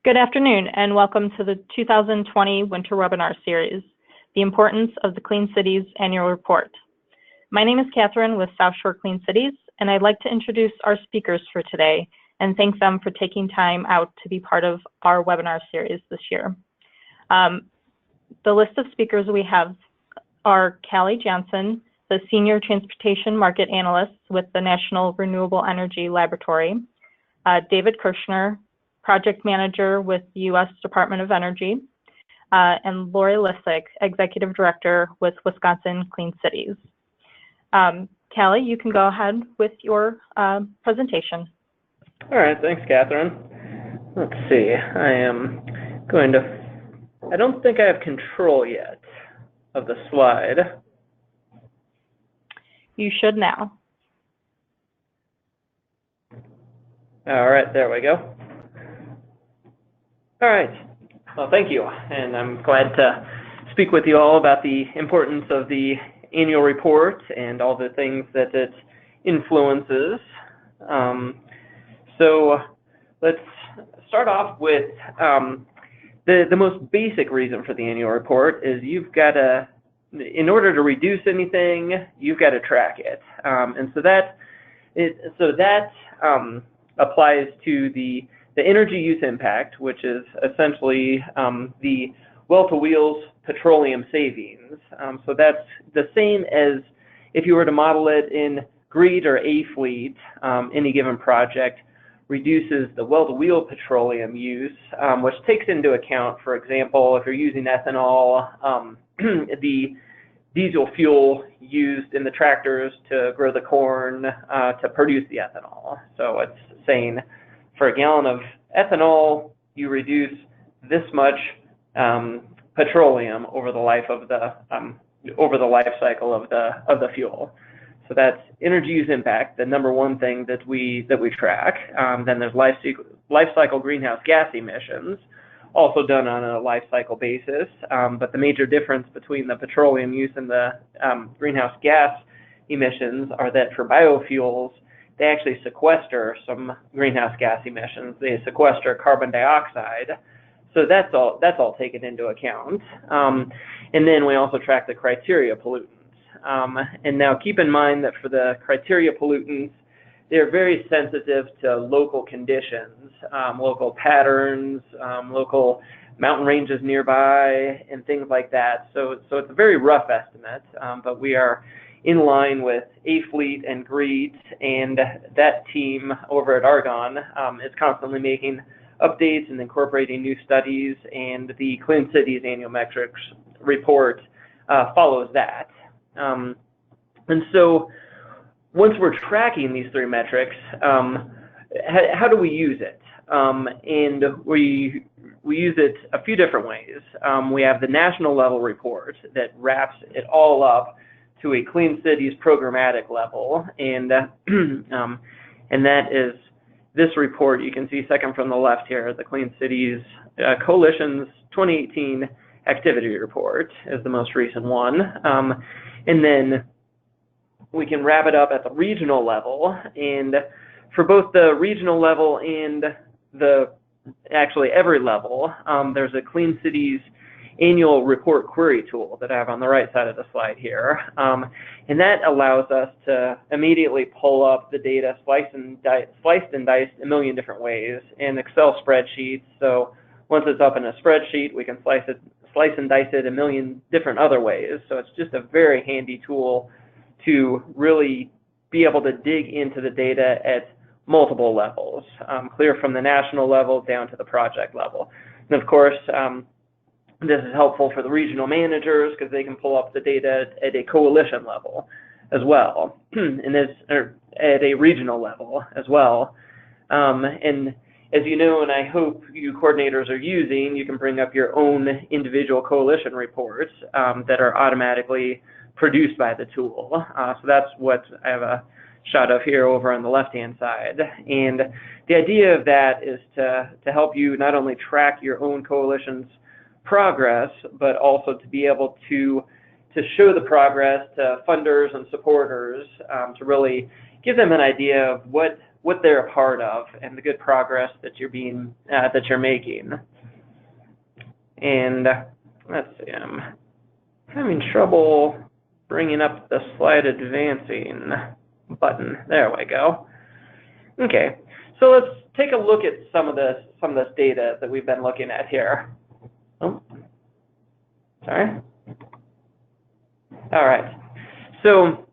Good afternoon, and welcome to the 2020 Winter Webinar Series, The Importance of the Clean Cities Annual Report. My name is Catherine with South Shore Clean Cities, and I'd like to introduce our speakers for today and thank them for taking time out to be part of our webinar series this year. The list of speakers we have are Caley Johnson, the Senior Transportation Market Analyst with the National Renewable Energy Laboratory, David Kirschner, Project Manager with the U.S. Department of Energy, and Lorrie Lisek, Executive Director with Wisconsin Clean Cities. Caley, you can go ahead with your presentation. All right, thanks, Catherine. Let's see, I don't think I have control yet of the slide. You should now. All right, there we go. All right, well, thank you, and I'm glad to speak with you all about the importance of the annual report and all the things that it influences. So let's start off with the most basic reason for the annual report is you've got to, in order to reduce anything, you've got to track it, and so that applies to the energy use impact, which is essentially the well-to-wheels petroleum savings. So that's the same as if you were to model it in GREET or A-fleet, any given project reduces the well-to-wheel petroleum use, which takes into account, for example, if you're using ethanol, the diesel fuel used in the tractors to grow the corn to produce the ethanol. So it's saying for a gallon of ethanol, you reduce this much petroleum over the life of the life cycle of the fuel. So that's energy use impact, the number one thing that we track. Then there's life cycle greenhouse gas emissions, also done on a life cycle basis. But the major difference between the petroleum use and the greenhouse gas emissions are that for biofuels, they actually sequester some greenhouse gas emissions. They sequester carbon dioxide. So that's all taken into account. And then we also track the criteria pollutants. And now keep in mind that for the criteria pollutants, they're very sensitive to local conditions, local patterns, local mountain ranges nearby, and things like that. So it's a very rough estimate, but we are in line with A-fleet and GREET, and that team over at Argonne is constantly making updates and incorporating new studies, and the Clean Cities Annual Metrics Report follows that. And so once we're tracking these three metrics, how do we use it? And we use it a few different ways. We have the national level report that wraps it all up to a Clean Cities programmatic level, and that is this report. You can see second from the left here, the Clean Cities Coalition's 2018 activity report is the most recent one, and then we can wrap it up at the regional level. And for both the regional level and actually every level, there's a Clean Cities annual report query tool that I have on the right side of the slide here. And that allows us to immediately pull up the data sliced and diced a million different ways in Excel spreadsheets. So once it's up in a spreadsheet, we can slice and dice it a million different other ways. So it's just a very handy tool to really be able to dig into the data at multiple levels, clear from the national level down to the project level. And of course, this is helpful for the regional managers because they can pull up the data at a coalition level as well, and at a regional level as well. And as you know, and I hope you coordinators are using, you can bring up your own individual coalition reports that are automatically produced by the tool. So that's what I have a shot of here over on the left-hand side. And the idea of that is to help you not only track your own coalition's progress, but also to be able to show the progress to funders and supporters, to really give them an idea of what what they're a part of and the good progress that you're making. And let's see, I'm having trouble bringing up the slide advancing button. There we go. Okay, so let's take a look at some of this data that we've been looking at here. Oh, sorry. All right. So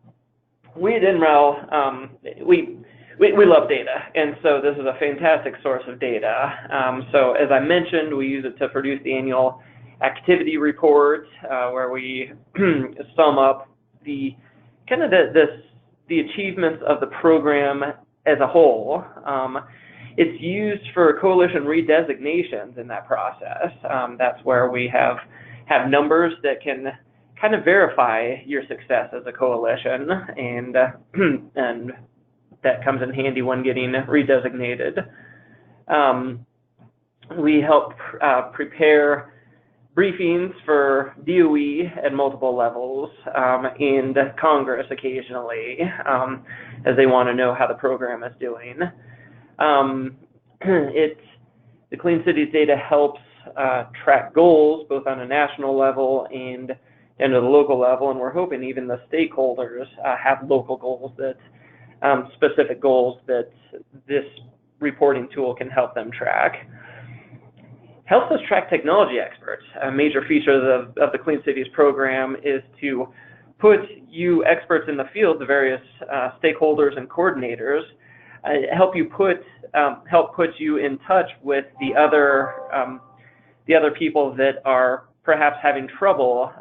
we at NREL, we love data, and so this is a fantastic source of data. So as I mentioned, we use it to produce the annual activity report, where we sum up the achievements of the program as a whole. It's used for coalition redesignations in that process. That's where we have numbers that can kind of verify your success as a coalition, and that comes in handy when getting redesignated. We help prepare briefings for DOE at multiple levels, and Congress occasionally, as they want to know how the program is doing. The Clean Cities data helps track goals both on a national level and at the local level, and we're hoping even the stakeholders have local goals, that specific goals that this reporting tool can help them track. Helps us track technology experts. A major feature of the Clean Cities program is to put you experts in the field, the various stakeholders and coordinators, help put you in touch with the other people that are perhaps having trouble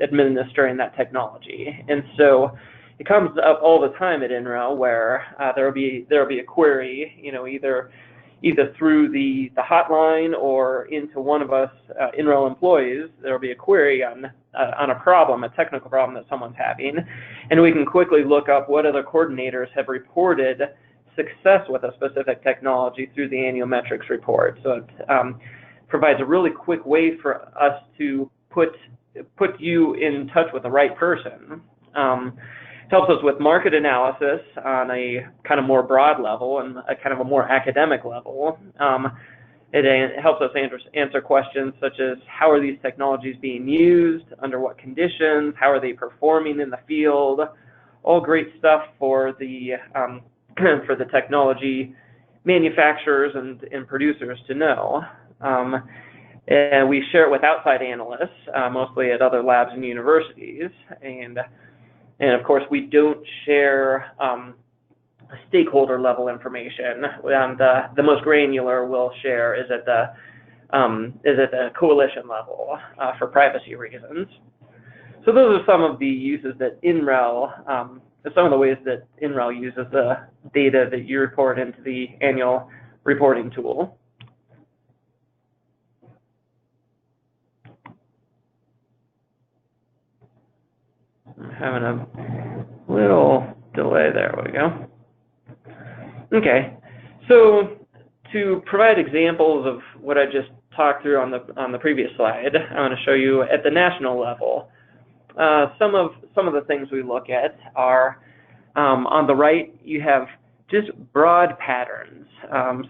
administering that technology. And so it comes up all the time at NREL where there'll be a query, either through the hotline or into one of us NREL employees. There'll be a query on a problem, a technical problem that someone's having, and we can quickly look up what other coordinators have reported success with a specific technology through the annual metrics report. So it provides a really quick way for us to put you in touch with the right person. Helps us with market analysis on a kind of more broad level and a kind of a more academic level. It helps us answer questions such as, how are these technologies being used, under what conditions, how are they performing in the field? All great stuff for the technology manufacturers and producers to know. And we share it with outside analysts, mostly at other labs and universities. And of course, we don't share stakeholder level information. The most granular we'll share is at the coalition level for privacy reasons. So those are some of the uses that NREL, some of the ways that NREL uses the data that you report into the annual reporting tool. I'm having a little delay. There we go. Okay, so to provide examples of what I just talked through on the previous slide, I want to show you at the national level. Some of the things we look at are, on the right, you have just broad patterns,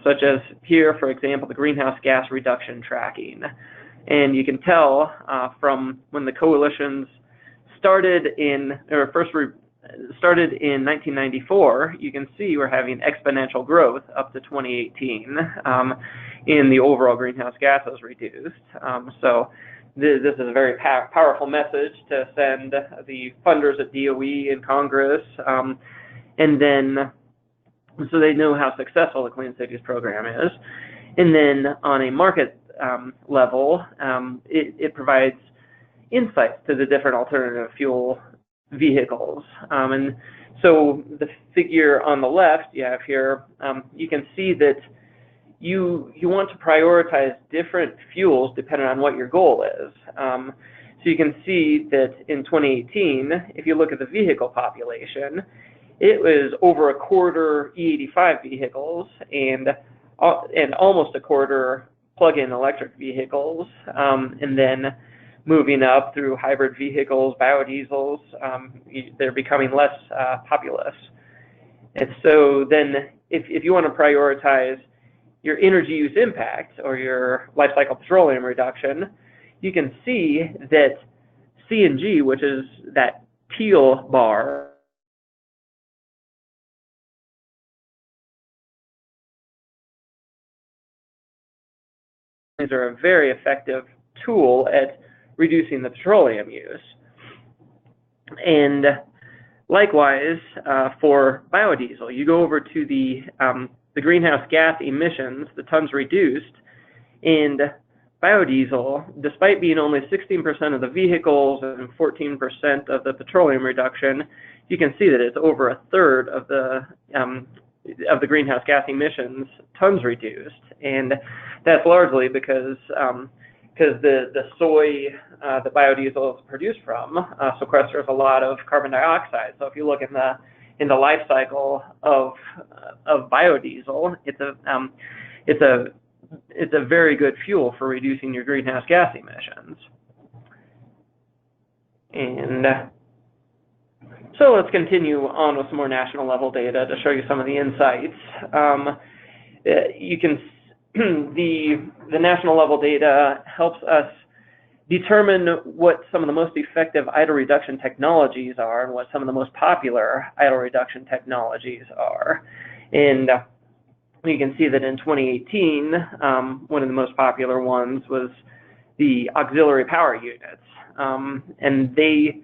such as here, for example, the greenhouse gas reduction tracking. And you can tell from when the coalitions started in 1994, you can see we're having exponential growth up to 2018 in the overall greenhouse gases reduced. So this is a very powerful message to send the funders at DOE and Congress, and then so they know how successful the Clean Cities program is. And then on a market level, it provides insights to the different alternative fuel vehicles. And so the figure on the left you have here, you can see that you want to prioritize different fuels depending on what your goal is. So you can see that in 2018, if you look at the vehicle population, it was over a quarter E85 vehicles and almost a quarter plug-in electric vehicles, and then moving up through hybrid vehicles, biodiesels, they're becoming less populous. And so then if you want to prioritize your energy use impact or your life cycle petroleum reduction, you can see that CNG, which is that teal bar, are a very effective tool at reducing the petroleum use. And likewise, for biodiesel, you go over to the greenhouse gas emissions, the tons reduced, and biodiesel, despite being only 16% of the vehicles and 14% of the petroleum reduction, you can see that it's over a third of the greenhouse gas emissions tons reduced, and that's largely because the soy that biodiesel is produced from sequesters a lot of carbon dioxide. So if you look in the life cycle of biodiesel, it's a very good fuel for reducing your greenhouse gas emissions. And so let's continue on with some more national level data to show you some of the insights. You can the national level data helps us determine what some of the most effective idle reduction technologies are and what some of the most popular idle reduction technologies are. And you can see that in 2018, one of the most popular ones was the auxiliary power units, and they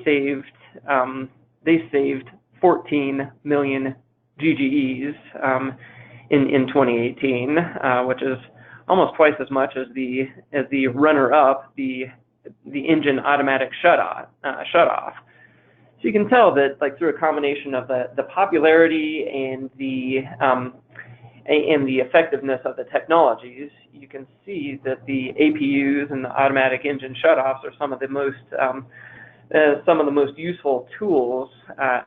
saved 14 million GGEs in 2018, which is almost twice as much as the runner-up, the engine automatic shutoff. So you can tell that, like, through a combination of the popularity and the effectiveness of the technologies, you can see that the APUs and the automatic engine shutoffs are some of the most useful tools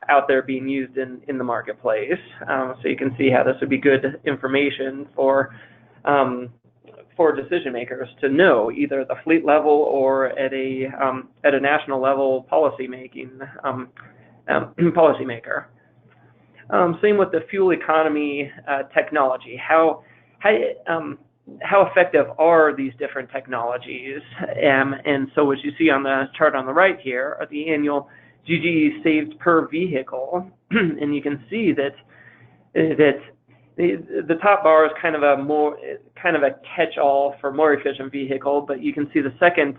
out there being used in the marketplace. So you can see how this would be good information for decision makers to know, either at the fleet level or at a national level policymaker. Same with the fuel economy technology. How effective are these different technologies? And so what you see on the chart on the right here are the annual GGE saved per vehicle, and you can see that the top bar is kind of a catch-all for more efficient vehicle, but you can see the second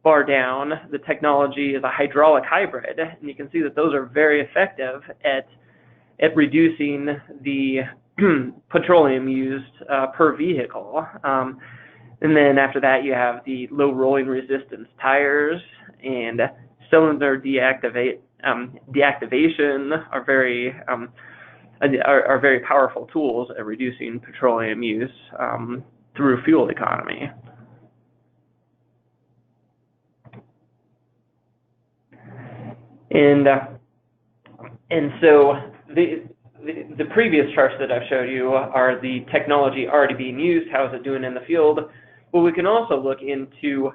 bar down, the technology is a hydraulic hybrid, and you can see that those are very effective at reducing the petroleum used per vehicle. And then after that, you have the low rolling resistance tires, and cylinder deactivation are very powerful tools at reducing petroleum use through fuel economy. And so the previous charts that I've showed you are the technology already being used. How is it doing in the field? But we can also look into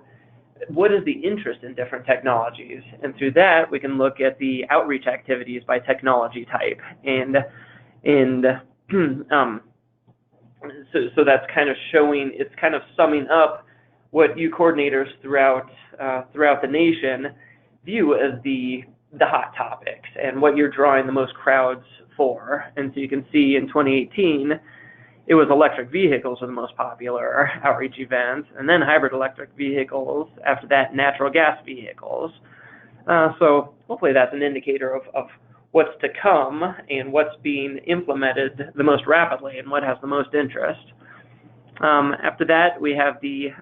what is the interest in different technologies, and through that we can look at the outreach activities by technology type, and so that's kind of showing, it's kind of summing up what you coordinators throughout the nation view as the hot topics and what you're drawing the most crowds for. And so you can see in 2018 it was electric vehicles were the most popular outreach events, and then hybrid electric vehicles, after that natural gas vehicles. So hopefully that's an indicator of what's to come and what's being implemented the most rapidly and what has the most interest. After that, we have the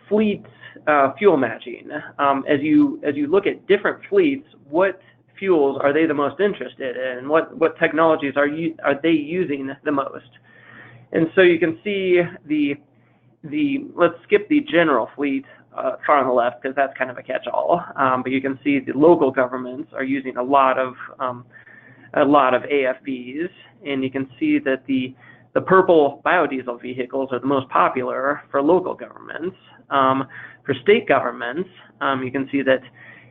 fleet fuel matching. As you look at different fleets, what fuels are they the most interested in? What technologies are they using the most? And so you can see let's skip the general fleet far on the left, because that's kind of a catch-all. But you can see the local governments are using a lot of AFVs, and you can see that the purple biodiesel vehicles are the most popular for local governments. For state governments, you can see that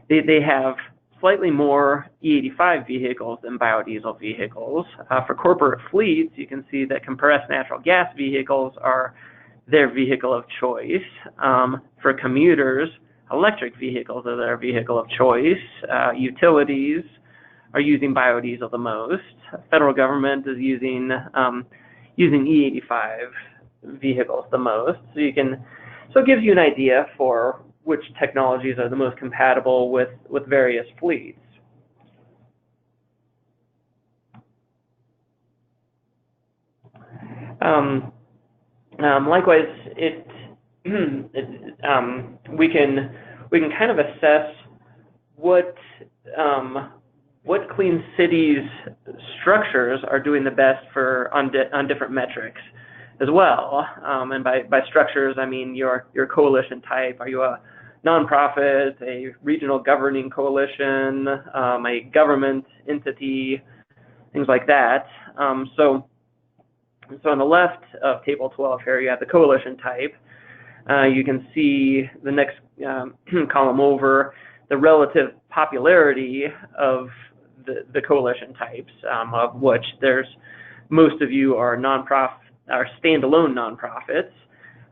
they have slightly more E85 vehicles than biodiesel vehicles. For corporate fleets, you can see that compressed natural gas vehicles are their vehicle of choice. For commuters, electric vehicles are their vehicle of choice. Utilities are using biodiesel the most. Federal government is using E85 vehicles the most. So it gives you an idea for which technologies are the most compatible with various fleets. Likewise, we can kind of assess what clean cities structures are doing the best on different metrics as well. And by structures, I mean your coalition type. Are you a nonprofit, a regional governing coalition, a government entity, things like that. So on the left of table 12 here, you have the coalition type. You can see the next column over the relative popularity of the coalition types, of which most of you are standalone nonprofits.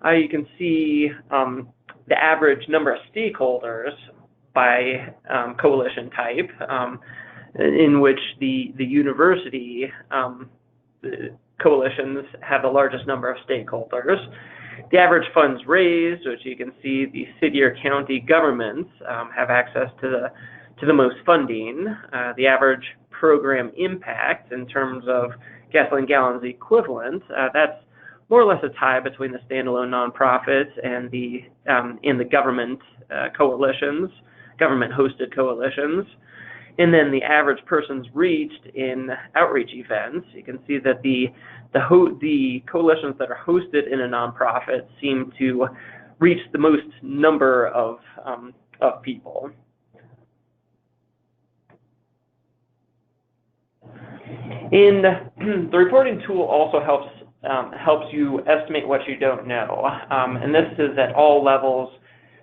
You can see the average number of stakeholders by coalition type, in which the university coalitions have the largest number of stakeholders. The average funds raised, which you can see the city or county governments have access to the most funding. The average program impact in terms of gasoline gallons equivalent, that's more or less a tie between the standalone nonprofits and the government coalitions, government-hosted coalitions. And then the average persons reached in outreach events, you can see that the coalitions that are hosted in a nonprofit seem to reach the most number of people. And the reporting tool also helps you estimate what you don't know, and this is at all levels.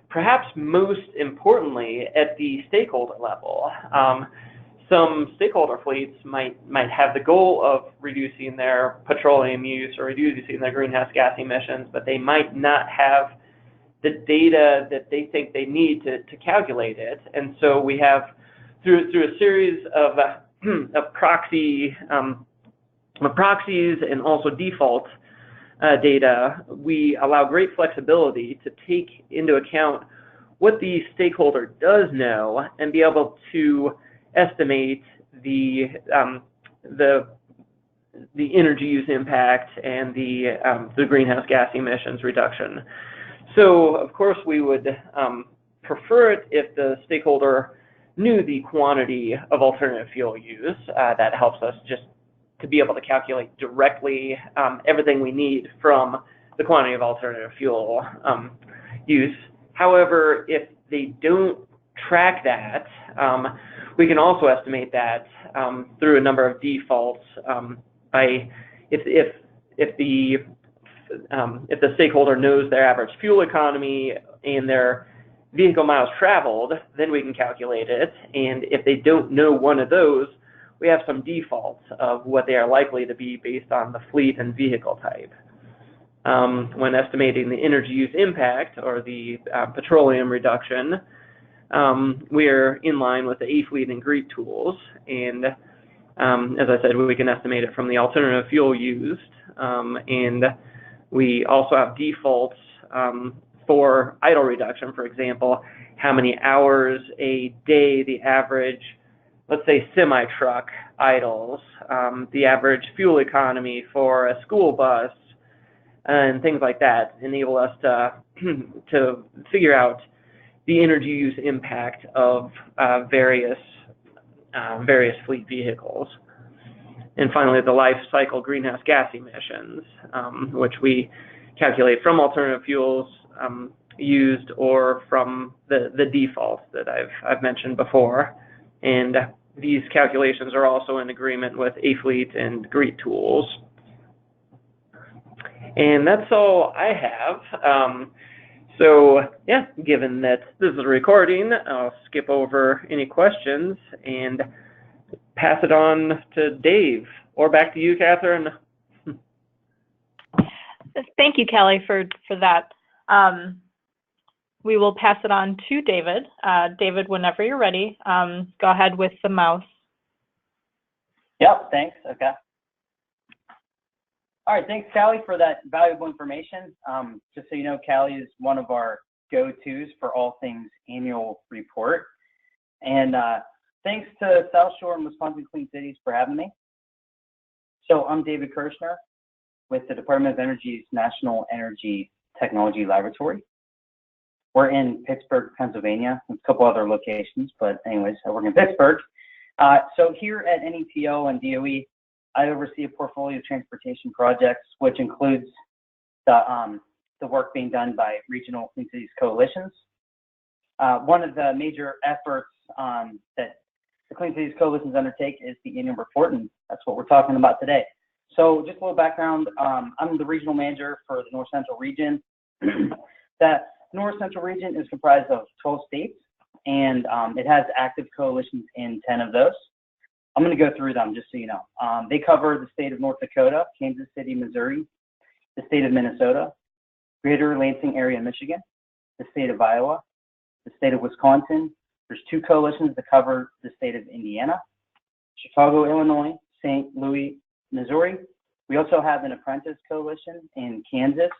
Perhaps most importantly, at the stakeholder level. Some stakeholder fleets might have the goal of reducing their petroleum use or reducing their greenhouse gas emissions, but they might not have the data that they think they need to calculate it. And so we have, through a series of proxies and also default data, we allow great flexibility to take into account what the stakeholder does know and be able to estimate the energy use impact and the greenhouse gas emissions reduction. So of course we would prefer it if the stakeholder knew the quantity of alternative fuel use. That helps us just to be able to calculate directly everything we need from the quantity of alternative fuel use. However, if they don't track that, we can also estimate that through a number of defaults by if the stakeholder knows their average fuel economy and their vehicle miles traveled, then we can calculate it. And if they don't know one of those, we have some defaults of what they are likely to be based on the fleet and vehicle type. When estimating the energy use impact or the petroleum reduction, we're in line with the A-Fleet and GREET tools. And as I said, we can estimate it from the alternative fuel used. And we also have defaults for idle reduction. For example, how many hours a day the average, let's say, semi-truck idles, the average fuel economy for a school bus, and things like that enable us to figure out the energy use impact of various fleet vehicles. And finally, the life cycle greenhouse gas emissions, which we calculate from alternative fuels used or from the defaults that I've mentioned before. And these calculations are also in agreement with A-Fleet and GREET tools. And that's all I have. So yeah, given that this is a recording, I'll skip over any questions and pass it on to Dave, or back to you, Catherine. Thank you, Caley, for that. We will pass it on to David. David, whenever you're ready, go ahead with the mouse. Yep, thanks. Okay. All right, thanks, Caley, for that valuable information. Just so you know, Caley is one of our go-tos for all things annual report. And thanks to South Shore and Wisconsin Clean Cities for having me. So I'm David Kirschner with the Department of Energy's National Energy Technology Laboratory. We're in Pittsburgh, Pennsylvania, a couple other locations, but anyways, I work in Pittsburgh. So here at NETO and DOE, I oversee a portfolio of transportation projects, which includes the work being done by regional Clean Cities coalitions. One of the major efforts that the Clean Cities coalitions undertake is the annual report, and that's what we're talking about today. So just a little background, I'm the regional manager for the North Central region. That North Central region is comprised of 12 states, and it has active coalitions in 10 of those. I'm going to go through them just so you know. They cover the state of North Dakota, Kansas City, Missouri, the state of Minnesota, Greater Lansing area, Michigan, the state of Iowa, the state of Wisconsin. There's 2 coalitions that cover the state of Indiana, Chicago, Illinois, St. Louis, Missouri. We also have an apprentice coalition in Kansas,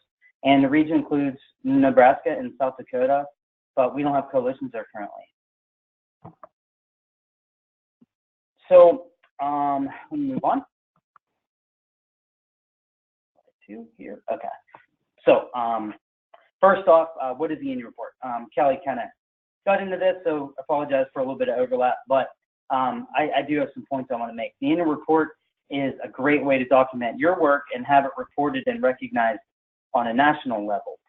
and the region includes Nebraska and South Dakota, but we don't have coalitions there currently. So let me move on. Here, okay. So first off, what is the annual report? Caley kind of got into this, so I apologize for a little bit of overlap, but I do have some points I want to make. The annual report is a great way to document your work and have it reported and recognized on a national level.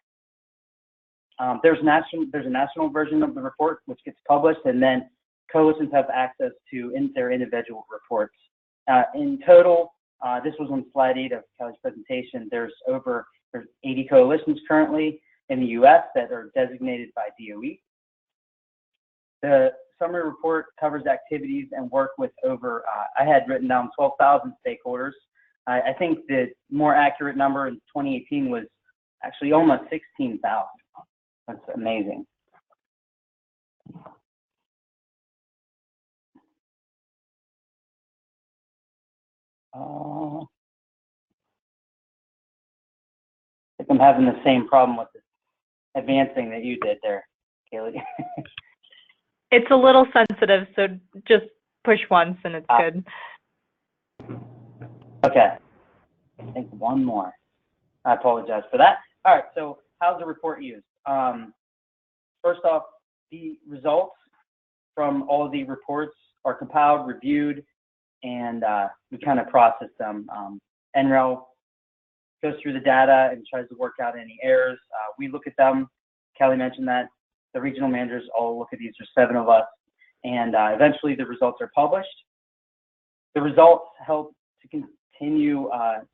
There's a national version of the report which gets published, and then coalitions have access to their individual reports. In total, this was on slide 8 of Caley's presentation. There's 80 coalitions currently in the U.S. that are designated by DOE. The summary report covers activities and work with over, I had written down 12,000 stakeholders. I think the more accurate number in 2018 was actually almost 16,000. That's amazing. I think I'm having the same problem with the advancing that you did there, Caley. It's a little sensitive, so just push once and it's good. Okay. I think one more. I apologize for that. All right, so how's the report used? First off, the results from all of the reports are compiled, reviewed, and we kind of process them. NREL goes through the data and tries to work out any errors. We look at them. Caley mentioned that. The regional managers all look at these. There's 7 of us, and eventually the results are published. The results help to continue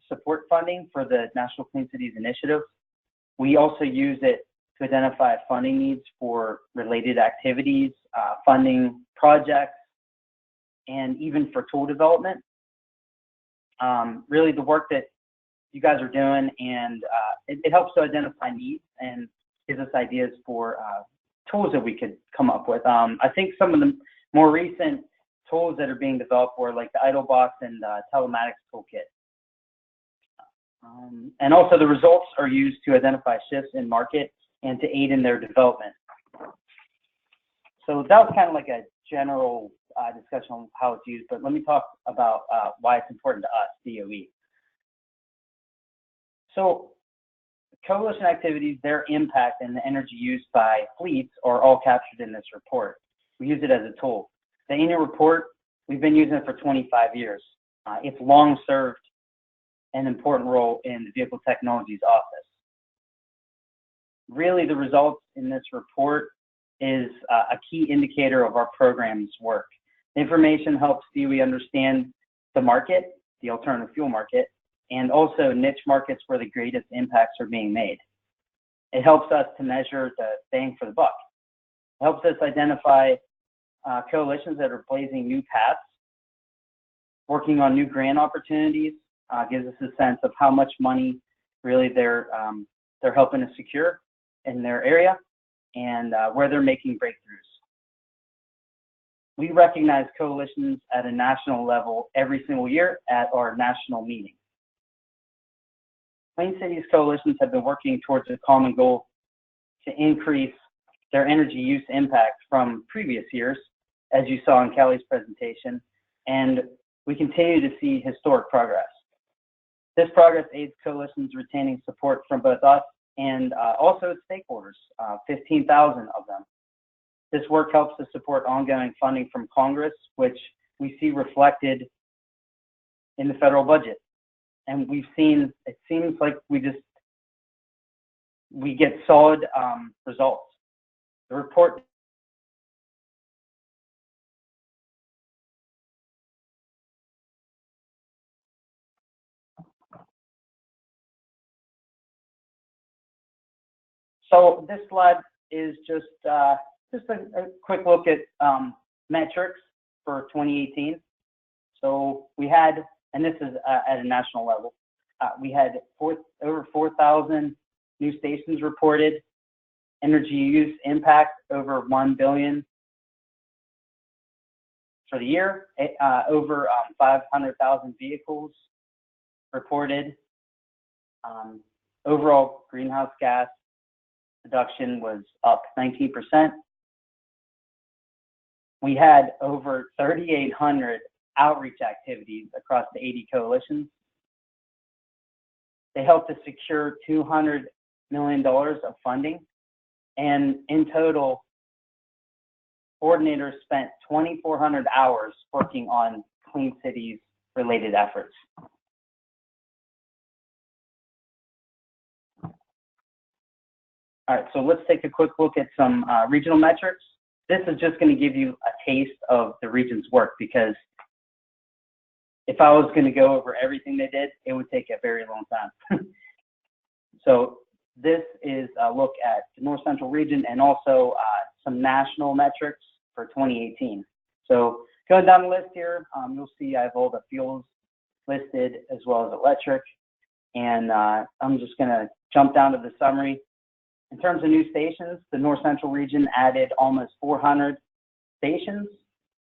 support funding for the National Clean Cities Initiative. We also use it to identify funding needs for related activities, funding projects, and even for tool development. Really the work that you guys are doing, and it helps to identify needs and gives us ideas for tools that we could come up with. I think some of the more recent tools that are being developed were like the idle box and telematics toolkit. And also the results are used to identify shifts in market and to aid in their development. So that was kind of like a general discussion on how it's used, but let me talk about why it's important to us, DOE. So coalition activities, their impact, and the energy used by fleets are all captured in this report. We use it as a tool. The annual report, we've been using it for 25 years. It's long served an important role in the Vehicle Technologies Office. Really, the results in this report is a key indicator of our program's work. The information helps DOE understand the market, the alternative fuel market, and also niche markets where the greatest impacts are being made. It helps us to measure the bang for the buck. It helps us identify coalitions that are blazing new paths, working on new grant opportunities, gives us a sense of how much money really they're helping to secure in their area and where they're making breakthroughs. We recognize coalitions at a national level every single year at our national meeting. Clean Cities coalitions have been working towards a common goal to increase their energy use impact from previous years, as you saw in Caley's presentation, and we continue to see historic progress. This progress aids coalitions retaining support from both us and also its stakeholders, 15,000 of them. This work helps to support ongoing funding from Congress, which we see reflected in the federal budget. And we've seen, it seems like we get solid results. The report So this slide is just a quick look at metrics for 2018. So we had, and this is at a national level, we had over 4,000 new stations reported, energy use impact over 1 billion for the year, over 500,000 vehicles reported. Overall greenhouse gas reduction was up 19%. We had over 3,800 outreach activities across the 80 coalitions. They helped to secure $200 million of funding. And in total, coordinators spent 2,400 hours working on Clean Cities related efforts. All right, so let's take a quick look at some regional metrics. This is just going to give you a taste of the region's work, because if I was going to go over everything they did, it would take a very long time. So this is a look at the North Central region and also some national metrics for 2018. So going down the list here, you'll see I have all the fuels listed as well as electric. And I'm just going to jump down to the summary. In terms of new stations, the North Central region added almost 400 stations.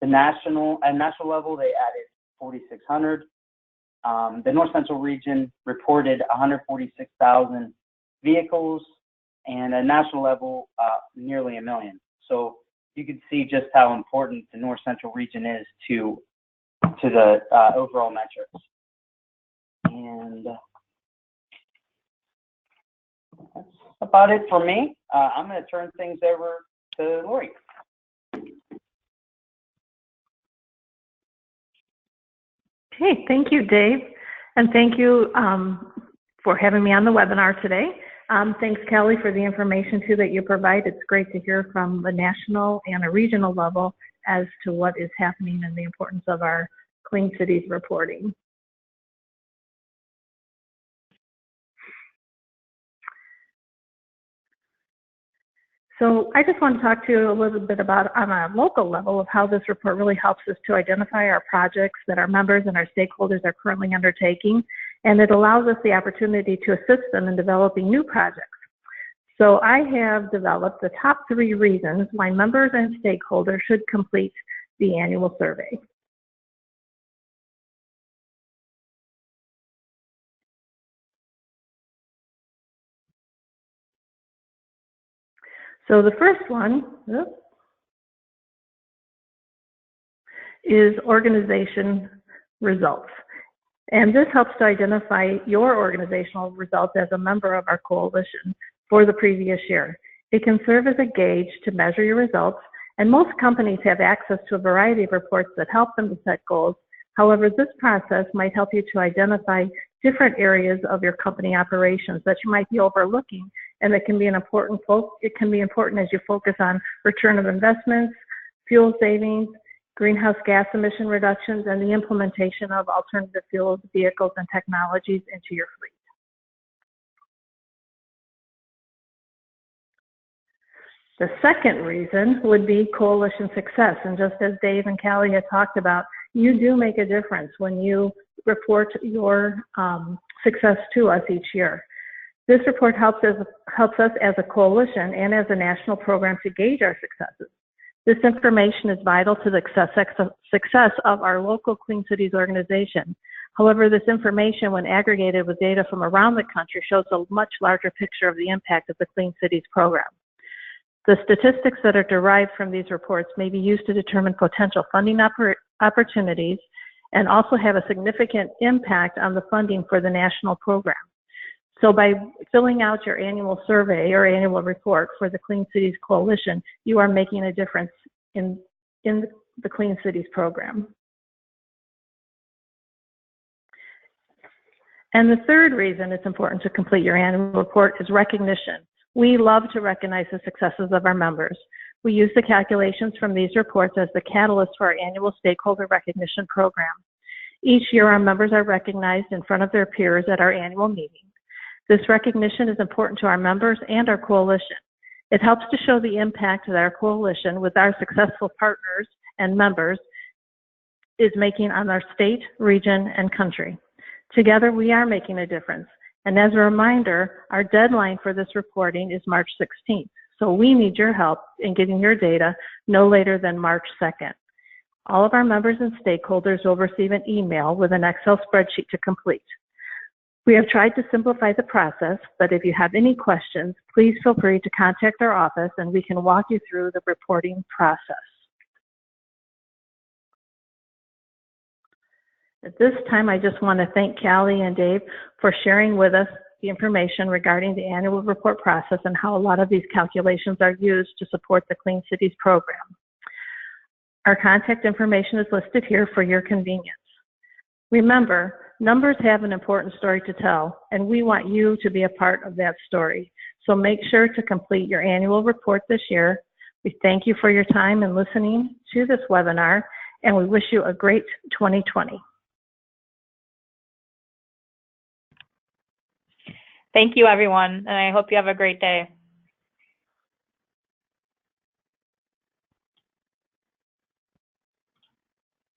At national level, they added 4,600. The North Central region reported 146,000 vehicles, and at national level, nearly 1 million. So you can see just how important the North Central region is to the overall metrics. And that's about it for me. I'm going to turn things over to Lorrie. Okay, thank you, Dave. And thank you for having me on the webinar today. Thanks, Caley, for the information too that you provide. It's great to hear from the national and a regional level as to what is happening and the importance of our Clean Cities reporting. So I just want to talk to you a little bit about, on a local level, of how this report really helps us to identify our projects that our members and our stakeholders are currently undertaking, and it allows us the opportunity to assist them in developing new projects. So I have developed the top 3 reasons why members and stakeholders should complete the annual survey. So the first one is organization results. And this helps to identify your organizational results as a member of our coalition for the previous year. It can serve as a gauge to measure your results, and most companies have access to a variety of reports that help them to set goals. However, this process might help you to identify different areas of your company operations that you might be overlooking, and it can be important as you focus on return of investments, fuel savings, greenhouse gas emission reductions, and the implementation of alternative fuels, vehicles, and technologies into your fleet. The second reason would be coalition success. And just as Dave and Caley had talked about, you do make a difference when you report your success to us each year. This report helps us as a coalition and as a national program to gauge our successes. This information is vital to the success of our local Clean Cities organization. However, this information, when aggregated with data from around the country, shows a much larger picture of the impact of the Clean Cities program. The statistics that are derived from these reports may be used to determine potential funding opportunities and also have a significant impact on the funding for the national program. So by filling out your annual survey or annual report for the Clean Cities Coalition, you are making a difference in the Clean Cities program. And the third reason it's important to complete your annual report is recognition. We love to recognize the successes of our members. We use the calculations from these reports as the catalyst for our annual stakeholder recognition program. Each year, our members are recognized in front of their peers at our annual meeting. This recognition is important to our members and our coalition. It helps to show the impact that our coalition with our successful partners and members is making on our state, region, and country. Together, we are making a difference. And as a reminder, our deadline for this reporting is March 16th. So we need your help in getting your data no later than March 2nd. All of our members and stakeholders will receive an email with an Excel spreadsheet to complete. We have tried to simplify the process, but if you have any questions, please feel free to contact our office and we can walk you through the reporting process. At this time, I just want to thank Caley and Dave for sharing with us the information regarding the annual report process and how a lot of these calculations are used to support the Clean Cities program. Our contact information is listed here for your convenience. Remember, numbers have an important story to tell, and we want you to be a part of that story. So make sure to complete your annual report this year. We thank you for your time and listening to this webinar, and we wish you a great 2020. Thank you, everyone, and I hope you have a great day.